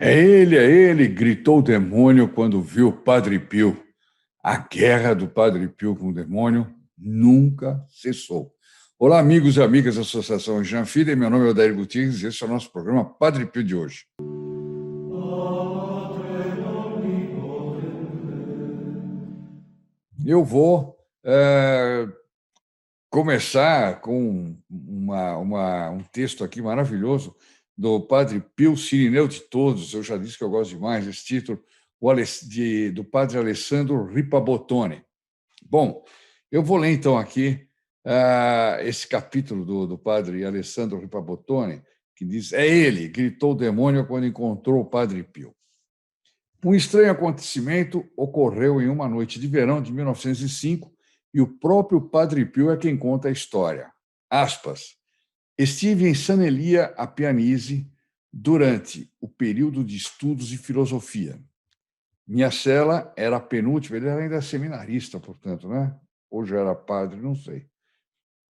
é ele, gritou o demônio quando viu o Padre Pio. A guerra do Padre Pio com o demônio nunca cessou. Olá, amigos e amigas da Associação Jean Fide, meu nome é Odair Gutierrez e esse é o nosso programa Padre Pio de hoje. Eu vou começar com um texto aqui maravilhoso do Padre Pio Cirineu de Todos. Eu já disse que eu gosto demais desse título, do Padre Alessandro Ripabottone. Bom, eu vou ler então aqui esse capítulo do Padre Alessandro Ripabottone, que diz: é ele, gritou o demônio quando encontrou o Padre Pio. Um estranho acontecimento ocorreu em uma noite de verão de 1905 e o próprio Padre Pio é quem conta a história. Aspas. Estive em Sanelia a Pianise durante o período de estudos de filosofia. Minha cela era a penúltima, ele era ainda seminarista, portanto, né? Ou já era padre, não sei.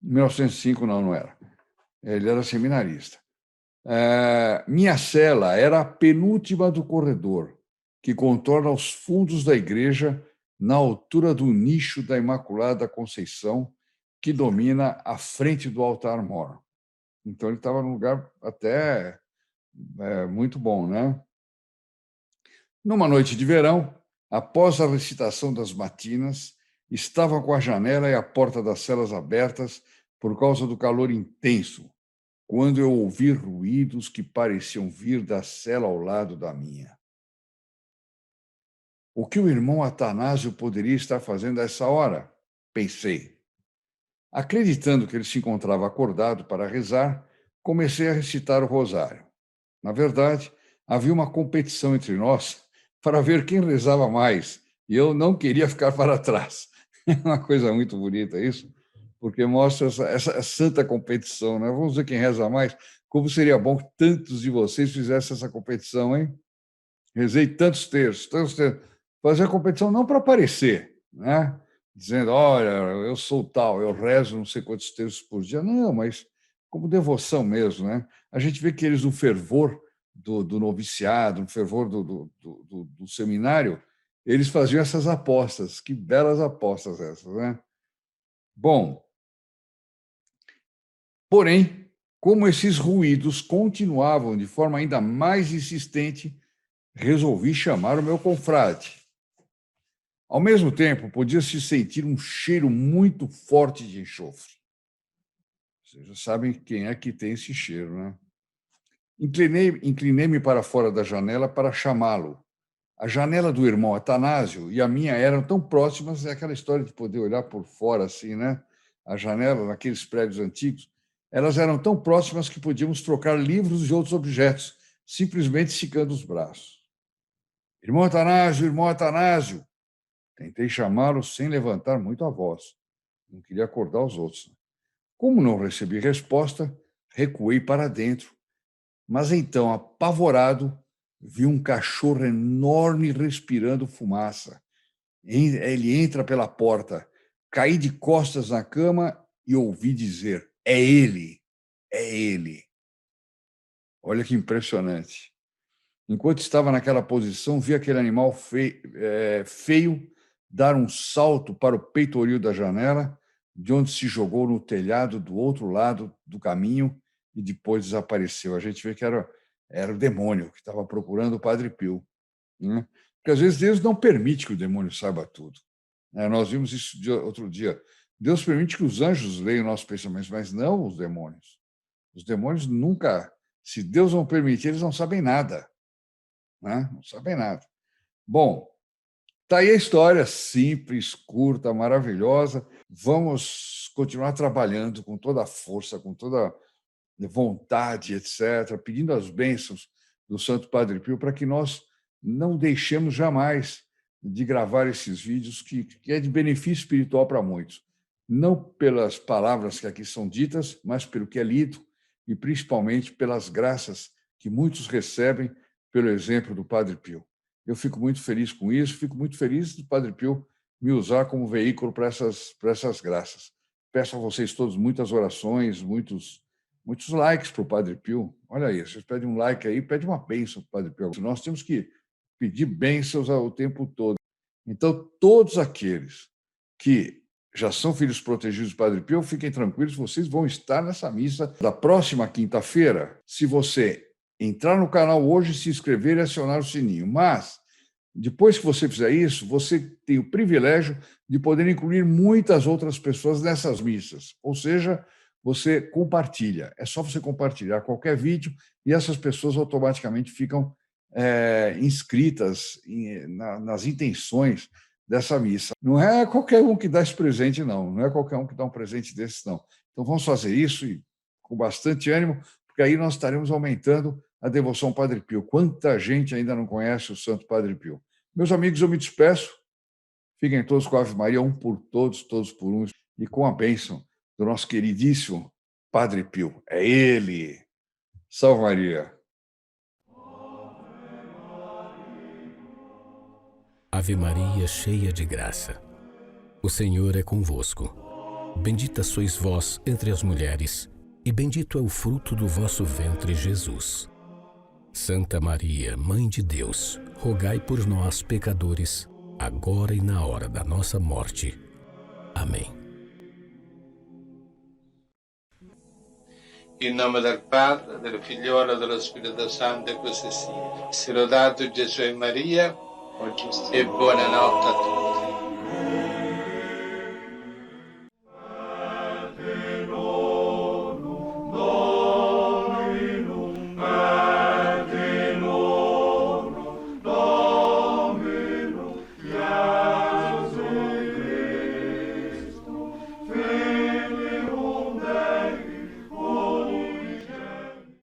Em 1905, não era. Ele era seminarista. Minha cela era a penúltima do corredor, que contorna os fundos da igreja, na altura do nicho da Imaculada Conceição, que domina a frente do altar-mor. Então, ele estava num lugar até muito bom, né? Numa noite de verão, após a recitação das matinas, estava com a janela e a porta das celas abertas por causa do calor intenso, quando eu ouvi ruídos que pareciam vir da cela ao lado da minha. O que o irmão Atanásio poderia estar fazendo a essa hora? Pensei. Acreditando que ele se encontrava acordado para rezar, comecei a recitar o rosário. Na verdade, havia uma competição entre nós para ver quem rezava mais, e eu não queria ficar para trás. É uma coisa muito bonita isso, porque mostra essa santa competição, né? Vamos ver quem reza mais. Como seria bom que tantos de vocês fizessem essa competição, hein? Rezei tantos terços, tantos terços. Fazer a competição não para aparecer, né? Dizendo, olha, eu sou tal, eu rezo não sei quantos terços por dia. Não, mas como devoção mesmo, né? A gente vê que eles, no fervor do noviciado, no fervor do seminário, eles faziam essas apostas. Que belas apostas essas, né? Bom, porém, como esses ruídos continuavam de forma ainda mais insistente, resolvi chamar o meu confrade. Ao mesmo tempo, podia-se sentir um cheiro muito forte de enxofre. Vocês já sabem quem é que tem esse cheiro, né? Inclinei-me para fora da janela para chamá-lo. A janela do irmão Atanásio e a minha eram tão próximas, é aquela história de poder olhar por fora assim, né? A janela naqueles prédios antigos, elas eram tão próximas que podíamos trocar livros e outros objetos, simplesmente esticando os braços. Irmão Atanásio, irmão Atanásio! Tentei chamá-lo sem levantar muito a voz. Não queria acordar os outros. Como não recebi resposta, recuei para dentro. Mas então, apavorado, vi um cachorro enorme respirando fumaça. Ele entra pela porta. Caí de costas na cama e ouvi dizer: é ele, é ele. Olha que impressionante. Enquanto estava naquela posição, vi aquele animal feio dar um salto para o peitoril da janela, de onde se jogou no telhado do outro lado do caminho e depois desapareceu. A gente vê que era o demônio que estava procurando o Padre Pio, né? Porque às vezes Deus não permite que o demônio saiba tudo, né? Nós vimos isso outro dia. Deus permite que os anjos leiam nossos pensamentos, mas não os demônios. Os demônios nunca, se Deus não permitir, eles não sabem nada, né? Não sabem nada. Bom, tá aí a história, simples, curta, maravilhosa. Vamos continuar trabalhando com toda a força, com toda vontade, etc., pedindo as bênçãos do Santo Padre Pio para que nós não deixemos jamais de gravar esses vídeos que é de benefício espiritual para muitos. Não pelas palavras que aqui são ditas, mas pelo que é lido e principalmente pelas graças que muitos recebem pelo exemplo do Padre Pio. Eu fico muito feliz com isso, fico muito feliz do Padre Pio me usar como veículo para essas graças. Peço a vocês todos muitas orações, muitos muitos likes para o Padre Pio. Olha aí, vocês pedem um like aí, pede uma bênção para o Padre Pio. Nós temos que pedir bênçãos o tempo todo. Então, todos aqueles que já são filhos protegidos do Padre Pio, fiquem tranquilos, vocês vão estar nessa missa da próxima quinta-feira, se você entrar no canal hoje, se inscrever e acionar o sininho. Mas, depois que você fizer isso, você tem o privilégio de poder incluir muitas outras pessoas nessas missas. Ou seja, você compartilha. É só você compartilhar qualquer vídeo e essas pessoas automaticamente ficam inscritas nas intenções dessa missa. Não é qualquer um que dá esse presente, não. Não é qualquer um que dá um presente desses, não. Então, vamos fazer isso e com bastante ânimo, porque aí nós estaremos aumentando a devoção ao Padre Pio. Quanta gente ainda não conhece o Santo Padre Pio. Meus amigos, eu me despeço. Fiquem todos com a Ave Maria, um por todos, todos por um, e com a bênção do nosso queridíssimo Padre Pio. É ele. Salve Maria. Ave Maria, cheia de graça. O Senhor é convosco. Bendita sois vós entre as mulheres, e bendito é o fruto do vosso ventre, Jesus. Santa Maria, Mãe de Deus, rogai por nós, pecadores, agora e na hora da nossa morte. Amém. In nome del Padre, del Figliolo e dello Spirito Santo, e così sia. Sia lodato Gesù e Maria, e buonanotte a tutti.